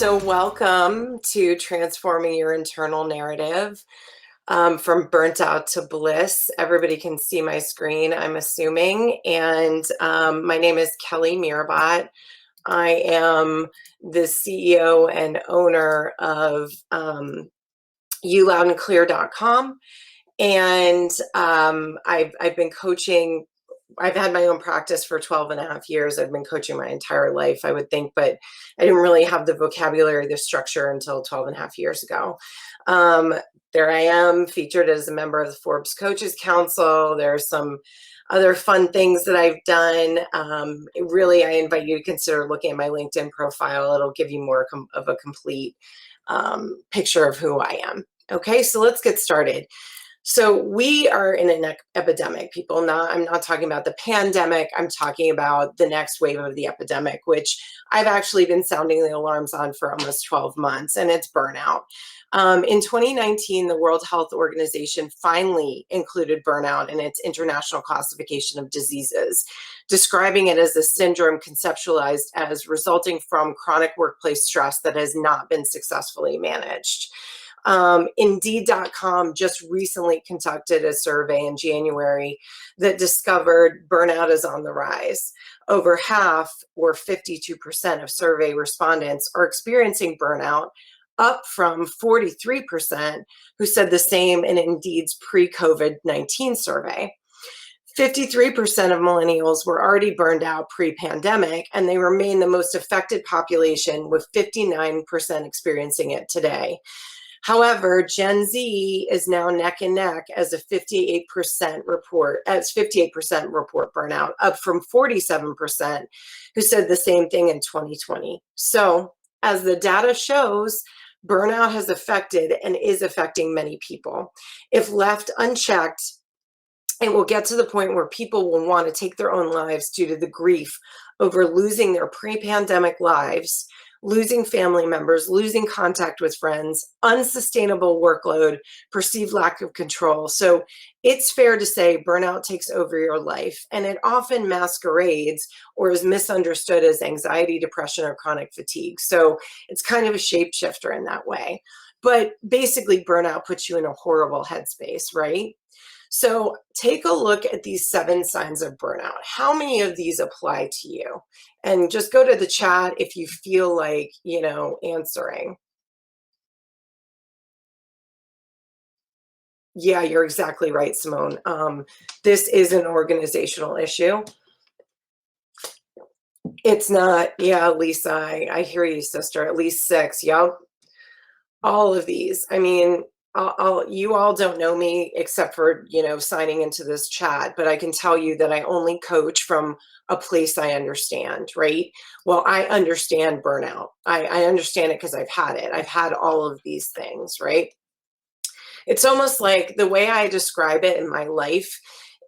So welcome to Transforming Your Internal Narrative, from burnt out to bliss. Everybody can see my screen, I'm assuming. And my name is Kelly Meerbott. I am the CEO and owner of youloudandclear.com. And I've been coaching. I've had my own practice for 12 and a half years. I've been coaching my entire life, I would think, but I didn't really have the vocabulary, the structure until 12 and a half years ago. There I am, featured as a member of the Forbes Coaches Council. There's some other fun things that I've done. Really, I invite you to consider looking at my LinkedIn profile. It'll give you more of a complete picture of who I am. Okay, so let's get started. So we are in an epidemic, people. I'm not talking about the pandemic. I'm talking about the next wave of the epidemic, which I've actually been sounding the alarms on for almost 12 months, and it's burnout. In 2019, the World Health Organization finally included burnout in its international classification of diseases, describing it as a syndrome conceptualized as resulting from chronic workplace stress that has not been successfully managed. Indeed.com just recently conducted a survey in January that discovered burnout is on the rise. Over half, or 52% of survey respondents, are experiencing burnout, up from 43% who said the same in Indeed's pre-COVID-19 survey. 53% of millennials were already burned out pre-pandemic, and they remain the most affected population, with 59% experiencing it today. However, Gen Z is now neck and neck as 58% report burnout, up from 47% who said the same thing in 2020. So, as the data shows, burnout has affected and is affecting many people. If left unchecked, it will get to the point where people will want to take their own lives due to the grief over losing their pre-pandemic lives, losing family members, losing contact with friends, unsustainable workload, perceived lack of control. So it's fair to say burnout takes over your life, and it often masquerades or is misunderstood as anxiety, depression, or chronic fatigue. So it's kind of a shapeshifter in that way. But basically, burnout puts you in a horrible headspace, right? So take a look at these 7 signs of burnout. How many of these apply to you? And just go to the chat if you feel like, answering. Yeah, you're exactly right, Simone. This is an organizational issue. It's not, yeah, Lisa, I hear you, sister. At least 6, yep. All of these. I mean, you all don't know me except for, signing into this chat, but I can tell you that I only coach from a place I understand, right? Well, I understand burnout. I understand it because I've had it. I've had all of these things, right? It's almost like the way I describe it in my life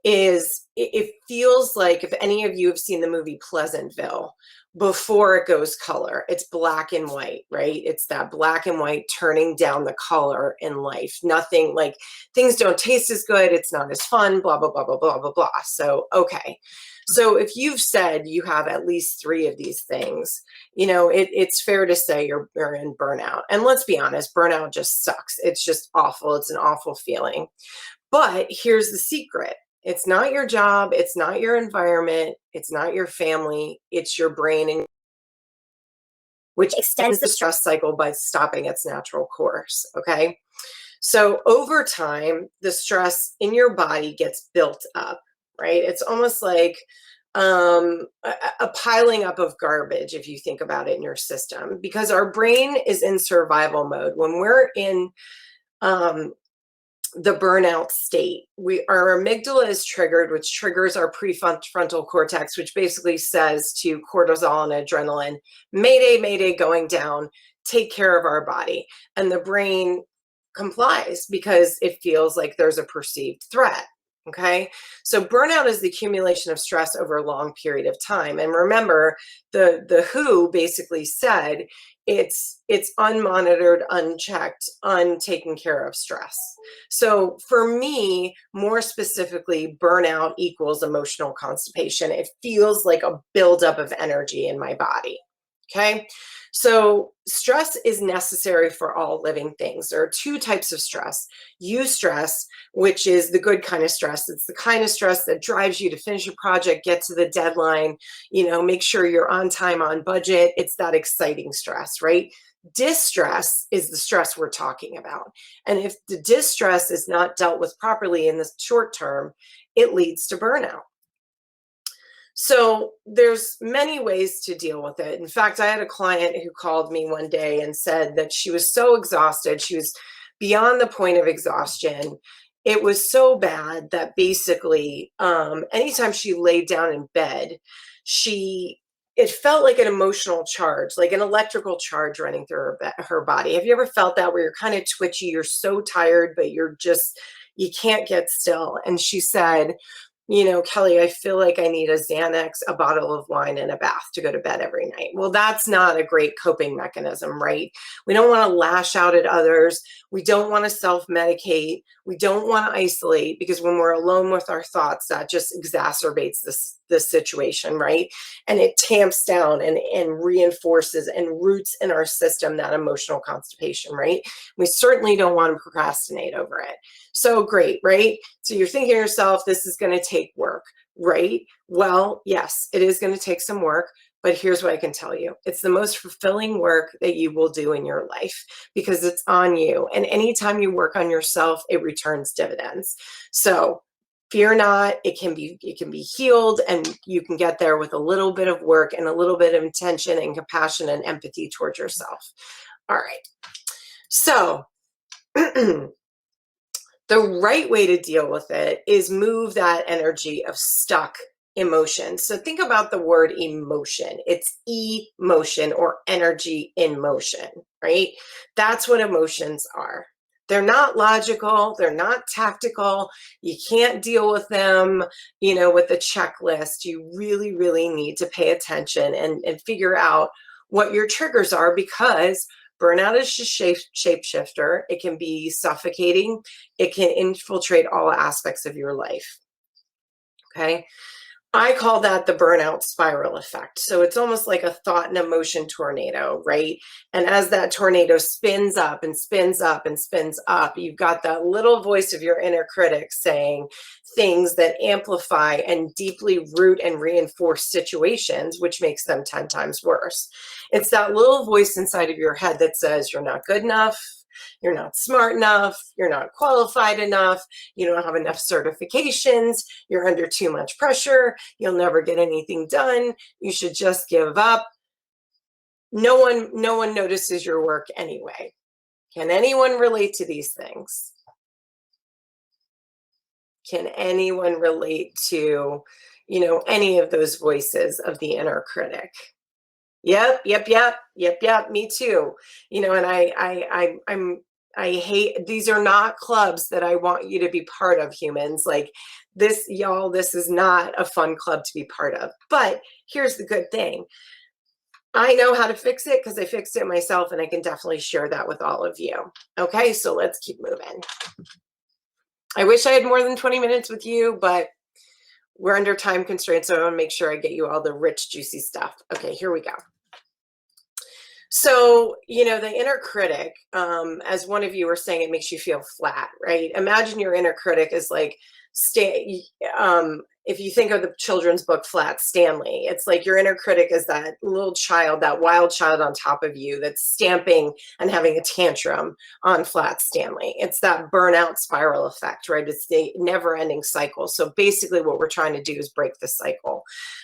is it feels like, if any of you have seen the movie Pleasantville, before it goes color, it's black and white, right? It's that black and white turning down the color in life. Nothing, like, things don't taste as good. It's not as fun, blah, blah, blah, blah, blah, blah, blah. So, okay. So if you've said you have at least 3 of these things, it's fair to say you're in burnout. And let's be honest, burnout just sucks. It's just awful. It's an awful feeling. But here's the secret. It's not your job. It's not your environment. It's not your family. It's your brain, and which extends the stress cycle by stopping its natural course. Okay. So over time, the stress in your body gets built up, right? It's almost like a piling up of garbage, if you think about it, in your system, because our brain is in survival mode. When we're in the burnout state, our amygdala is triggered, which triggers our prefrontal cortex, which basically says to cortisol and adrenaline, mayday, mayday, going down, take care of our body. And the brain complies because it feels like there's a perceived threat. Okay, so burnout is the accumulation of stress over a long period of time. And remember, the WHO basically said it's unmonitored, unchecked, untaken care of stress. So for me, more specifically, burnout equals emotional constipation. It feels like a buildup of energy in my body. Okay. So stress is necessary for all living things. There are two types of stress. Eustress, which is the good kind of stress. It's the kind of stress that drives you to finish a project, get to the deadline, make sure you're on time, on budget. It's that exciting stress, right? Distress is the stress we're talking about. And if the distress is not dealt with properly in the short term, it leads to burnout. So there's many ways to deal with it. In fact, I had a client who called me one day and said that she was so exhausted. She was beyond the point of exhaustion. It was so bad that basically, anytime she laid down in bed, it felt like an emotional charge, like an electrical charge running through her body. Have you ever felt that, where you're kind of twitchy, you're so tired, but you can't get still? And she said, Kelly, I feel like I need a Xanax, a bottle of wine, and a bath to go to bed every night. Well, that's not a great coping mechanism, right? We don't want to lash out at others. We don't want to self-medicate. We don't want to isolate, because when we're alone with our thoughts, that just exacerbates this situation, right? And it tamps down and reinforces and roots in our system that emotional constipation, right? We certainly don't want to procrastinate over it. So great, right? So you're thinking to yourself, this is going to take work, right? Well, yes, it is going to take some work, but here's what I can tell you. It's the most fulfilling work that you will do in your life, because it's on you. And anytime you work on yourself, it returns dividends. So fear not, it can be healed, and you can get there with a little bit of work and a little bit of intention and compassion and empathy towards yourself. All right. So the right way to deal with it is move that energy of stuck emotion. So think about the word emotion. It's emotion, or energy in motion, right? That's what emotions are. They're not logical. They're not tactical. You can't deal with them, with a checklist. You really, really need to pay attention and figure out what your triggers are, because burnout is just shapeshifter. It can be suffocating. It can infiltrate all aspects of your life. Okay. I call that the burnout spiral effect. So it's almost like a thought and emotion tornado, right? And as that tornado spins up and spins up and spins up, you've got that little voice of your inner critic saying things that amplify and deeply root and reinforce situations, which makes them 10 times worse. It's that little voice inside of your head that says, you're not good enough. You're not smart enough. You're not qualified enough. You don't have enough certifications. You're under too much pressure. You'll never get anything done. You should just give up. No one notices your work anyway. Can anyone relate to these things? Can anyone relate to, any of those voices of the inner critic? Yep. Me too. And I hate, these are not clubs that I want you to be part of, humans. Like this, y'all, this is not a fun club to be part of. But here's the good thing. I know how to fix it, because I fixed it myself, and I can definitely share that with all of you. Okay, so let's keep moving. I wish I had more than 20 minutes with you, but we're under time constraints, so I want to make sure I get you all the rich, juicy stuff. Okay, here we go. So, the inner critic, as one of you were saying, it makes you feel flat, right? Imagine your inner critic is like, if you think of the children's book Flat Stanley, it's like your inner critic is that little child, that wild child on top of you that's stamping and having a tantrum on Flat Stanley. It's that burnout spiral effect, right? It's the never-ending cycle. So basically what we're trying to do is break the cycle.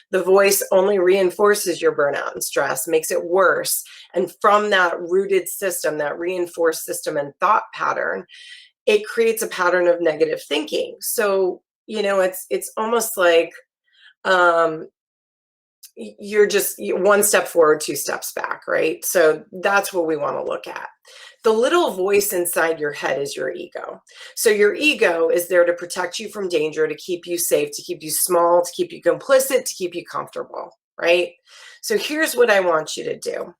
The voice only reinforces your burnout and stress, makes it worse. And from that rooted system, that reinforced system and thought pattern, it creates a pattern of negative thinking. So, it's almost like you're just one step forward, two steps back, right? So that's what we want to look at. The little voice inside your head is your ego. So your ego is there to protect you from danger, to keep you safe, to keep you small, to keep you complicit, to keep you comfortable, right? So here's what I want you to do.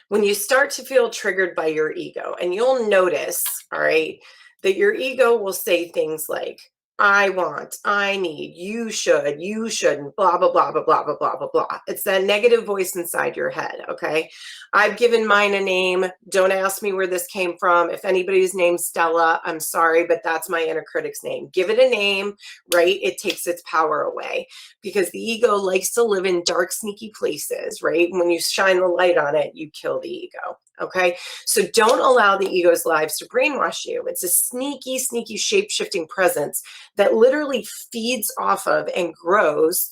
When you start to feel triggered by your ego, and you'll notice, all right, that your ego will say things like, I want, I need, you should, you shouldn't, blah, blah, blah, blah, blah, blah, blah, blah, blah. It's that negative voice inside your head, okay? I've given mine a name. Don't ask me where this came from. If anybody's named Stella, I'm sorry, but that's my inner critic's name. Give it a name, right? It takes its power away because the ego likes to live in dark, sneaky places, right? When you shine the light on it, you kill the ego, okay? So don't allow the ego's lives to brainwash you. It's a sneaky, sneaky shape-shifting presence that literally feeds off of and grows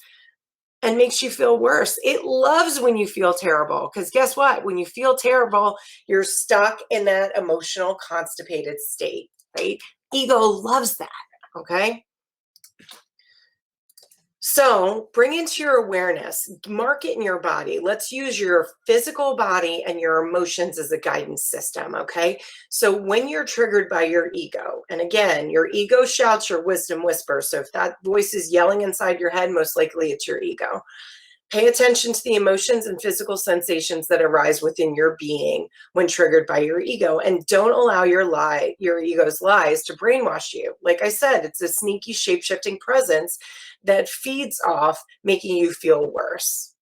and makes you feel worse. It loves when you feel terrible because guess what? When you feel terrible, you're stuck in that emotional constipated state, right? Ego loves that, okay? So bring into your awareness, mark it in your body. Let's use your physical body and your emotions as a guidance system, okay? So when you're triggered by your ego, and again, your ego shouts, your wisdom whispers. So if that voice is yelling inside your head, most likely it's your ego. Pay attention to the emotions and physical sensations that arise within your being when triggered by your ego, and don't allow your ego's lies to brainwash you. Like I said, it's a sneaky shape-shifting presence that feeds off making you feel worse.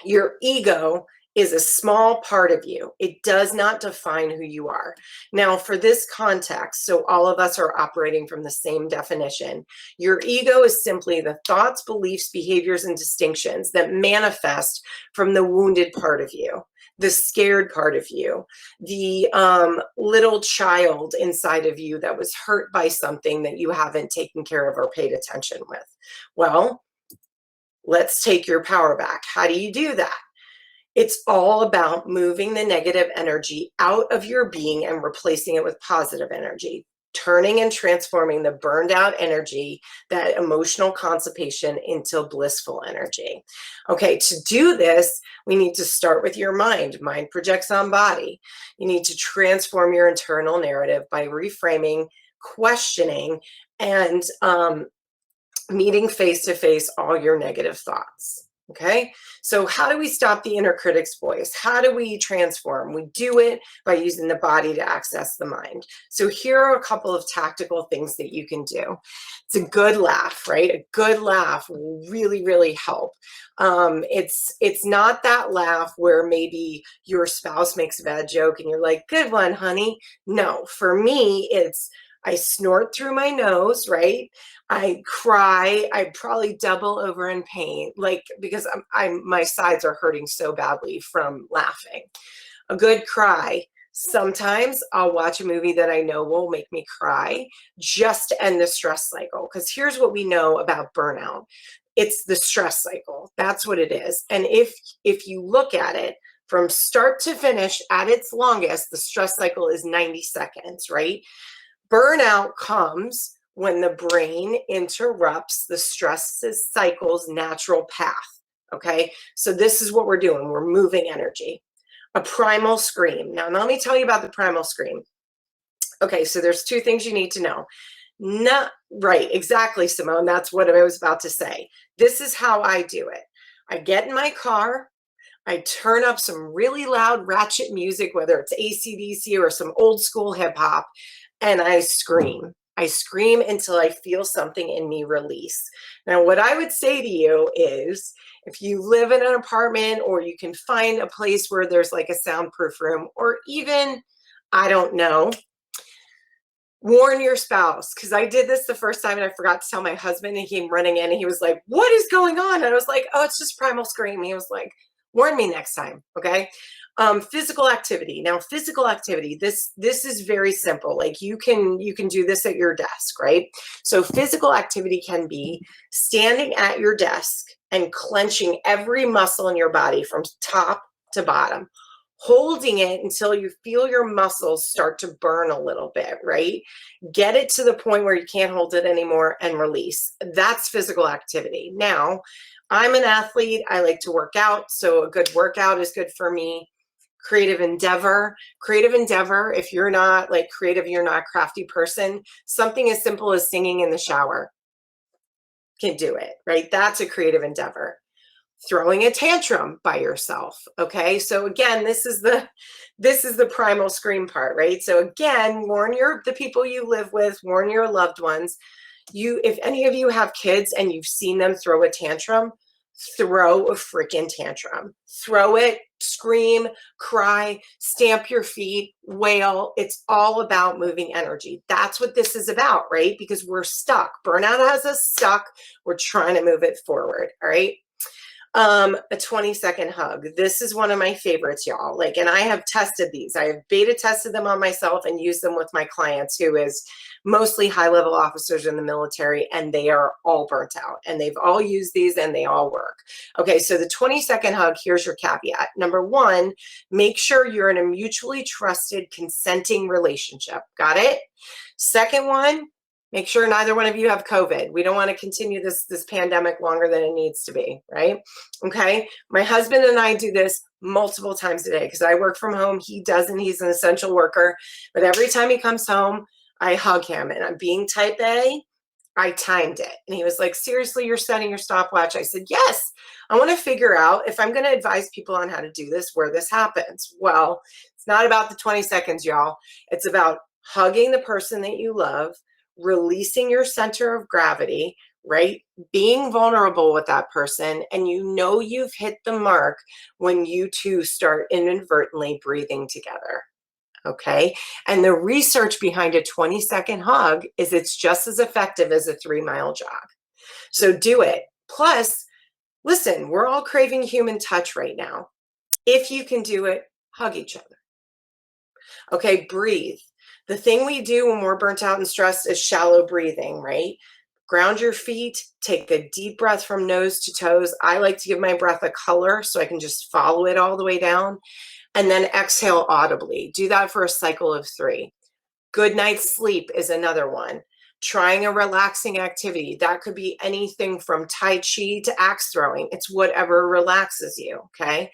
Your ego is a small part of you. It does not define who you are. Now, for this context, so all of us are operating from the same definition. Your ego is simply the thoughts, beliefs, behaviors, and distinctions that manifest from the wounded part of you, the scared part of you, the little child inside of you that was hurt by something that you haven't taken care of or paid attention with. Well, let's take your power back. How do you do that? It's all about moving the negative energy out of your being and replacing it with positive energy, turning and transforming the burned out energy, that emotional constipation, into blissful energy. Okay, to do this, we need to start with your mind. Mind projects on body. You need to transform your internal narrative by reframing, questioning, and meeting face to face all your negative thoughts. Okay, so how do we stop the inner critic's voice? How do we transform? We do it by using the body to access the mind. So here are a couple of tactical things that you can do. It's a good laugh, right? A good laugh will really, really help. It's not that laugh where maybe your spouse makes a bad joke and you're like, good one, honey. No, for me, it's I snort through my nose, right? I cry. I probably double over in pain, like because my sides are hurting so badly from laughing. A good cry. Sometimes I'll watch a movie that I know will make me cry just to end the stress cycle. Because here's what we know about burnout. It's the stress cycle. That's what it is. And if you look at it from start to finish at its longest, the stress cycle is 90 seconds, right? Burnout comes when the brain interrupts the stress cycle's natural path. Okay, so this is what we're doing. We're moving energy. A primal scream. Now, let me tell you about the primal scream. Okay, so there's two things you need to know. Not right, exactly, Simone. That's what I was about to say. This is how I do it. I get in my car. I turn up some really loud ratchet music, whether it's AC/DC or some old school hip hop, and I scream. I scream until I feel something in me release. Now, what I would say to you is if you live in an apartment or you can find a place where there's like a soundproof room, or even, I don't know, warn your spouse. Because I did this the first time and I forgot to tell my husband, and he came running in and he was like, what is going on? And I was like, oh, it's just primal scream. He was like, warn me next time. Okay. Physical activity. Now, physical activity, this is very simple. Like you can do this at your desk, right? So physical activity can be standing at your desk and clenching every muscle in your body from top to bottom, holding it until you feel your muscles start to burn a little bit, right? Get it to the point where you can't hold it anymore and release. That's physical activity. Now, I'm an athlete. I like to work out. So a good workout is good for me. Creative endeavor, if you're not like creative, you're not a crafty person, something as simple as singing in the shower can do it, right? That's a creative endeavor. Throwing a tantrum by yourself. Okay, so again, this is the primal scream part, right? So again, warn the people you live with, warn your loved ones. if any of you have kids and you've seen them throw a tantrum, throw a freaking tantrum. Throw it, scream, cry, stamp your feet, wail. It's all about moving energy. That's what this is about, right? Because we're stuck. Burnout has us stuck. We're trying to move it forward, all right? A 20-second hug. This is one of my favorites, y'all. Like, and I have tested these. I have beta tested them on myself and used them with my clients, who is mostly high-level officers in the military, and they are all burnt out, and they've all used these and they all work. Okay, so the 20-second hug, here's your caveat. Number one, make sure you're in a mutually trusted, consenting relationship. Got it? Second one, make sure neither one of you have COVID. We don't want to continue this pandemic longer than it needs to be, right? Okay. My husband and I do this multiple times a day because I work from home. He doesn't. He's an essential worker. But every time he comes home, I hug him. And I'm being type A. I timed it. And he was like, seriously, you're setting your stopwatch? I said, yes. I want to figure out, if I'm going to advise people on how to do this, where this happens. Well, it's not about the 20 seconds, y'all. It's about hugging the person that you love, releasing your center of gravity, right? Being vulnerable with that person. And you know you've hit the mark when you two start inadvertently breathing together. Okay. And the research behind a 20-second hug is it's just as effective as a 3-mile jog. So do it. Plus, listen, we're all craving human touch right now. If you can do it, hug each other. Okay. Breathe. The thing we do when we're burnt out and stressed is shallow breathing, right? Ground your feet, take a deep breath from nose to toes. I like to give my breath a color so I can just follow it all the way down. And then exhale audibly. Do that for a cycle of 3. Good night's sleep is another one. Trying a relaxing activity. That could be anything from Tai Chi to axe throwing. It's whatever relaxes you, okay?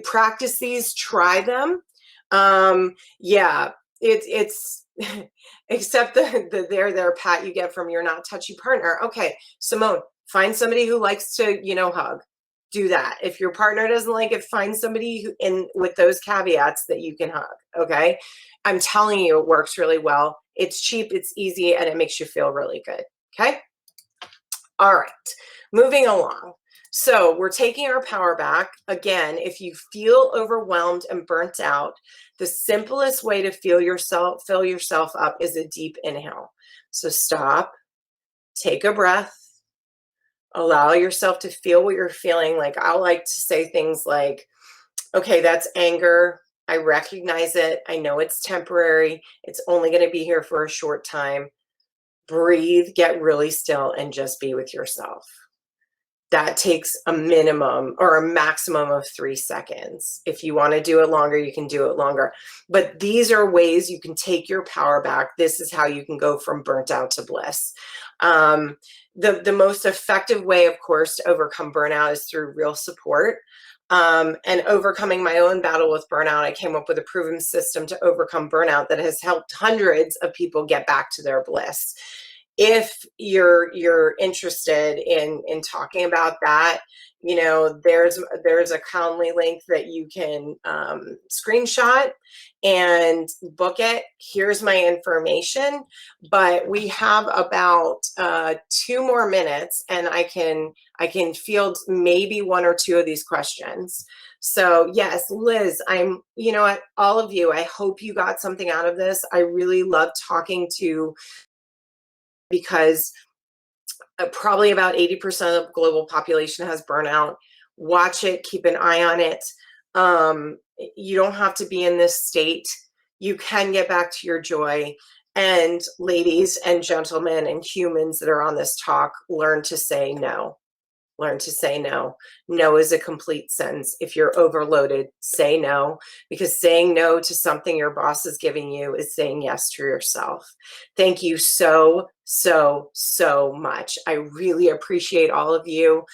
Practice these, try them. Yeah. It's except the there pat you get from your not touchy partner. Okay, Simone, find somebody who likes to, hug. Do that. If your partner doesn't like it, find somebody with those caveats that you can hug. Okay, I'm telling you, it works really well. It's cheap, it's easy, and it makes you feel really good. Okay. All right, moving along. So we're taking our power back. Again, if you feel overwhelmed and burnt out, the simplest way to fill yourself up is a deep inhale. So stop, take a breath, allow yourself to feel what you're feeling. Like, I like to say things like, okay, that's anger. I recognize it. I know it's temporary. It's only going to be here for a short time. Breathe, get really still, and just be with yourself. That takes a minimum or a maximum of 3 seconds. If you want to do it longer, you can do it longer. But these are ways you can take your power back. This is how you can go from burnt out to bliss. The most effective way, of course, to overcome burnout is through real support. And overcoming my own battle with burnout, I came up with a proven system to overcome burnout that has helped hundreds of people get back to their bliss. If you're interested in talking about that, there's a Calendly link that you can screenshot and book it. Here's my information, but we have about 2 more minutes, and I can field maybe 1 or 2 of these questions. So yes, Liz, all of you, I hope you got something out of this. I really love talking to, because probably about 80% of the global population has burnout. Watch it, keep an eye on it. You don't have to be in this state. You can get back to your joy. And ladies and gentlemen and humans that are on this talk, learn to say no. Learn to say no. No is a complete sentence. If you're overloaded, say no, because saying no to something your boss is giving you is saying yes to yourself. Thank you so much. I really appreciate all of you.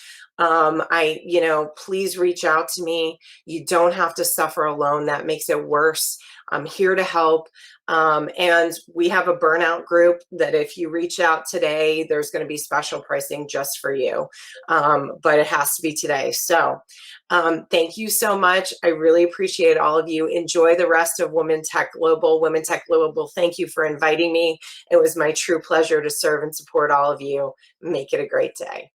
Please reach out to me. You don't have to suffer alone. That makes it worse. I'm here to help. And we have a burnout group that if you reach out today, there's going to be special pricing just for you. But it has to be today. So Thank you so much. I really appreciate all of you. Enjoy the rest of Women Tech Global. Women Tech Global, thank you for inviting me. It was my true pleasure to serve and support all of you. Make it a great day.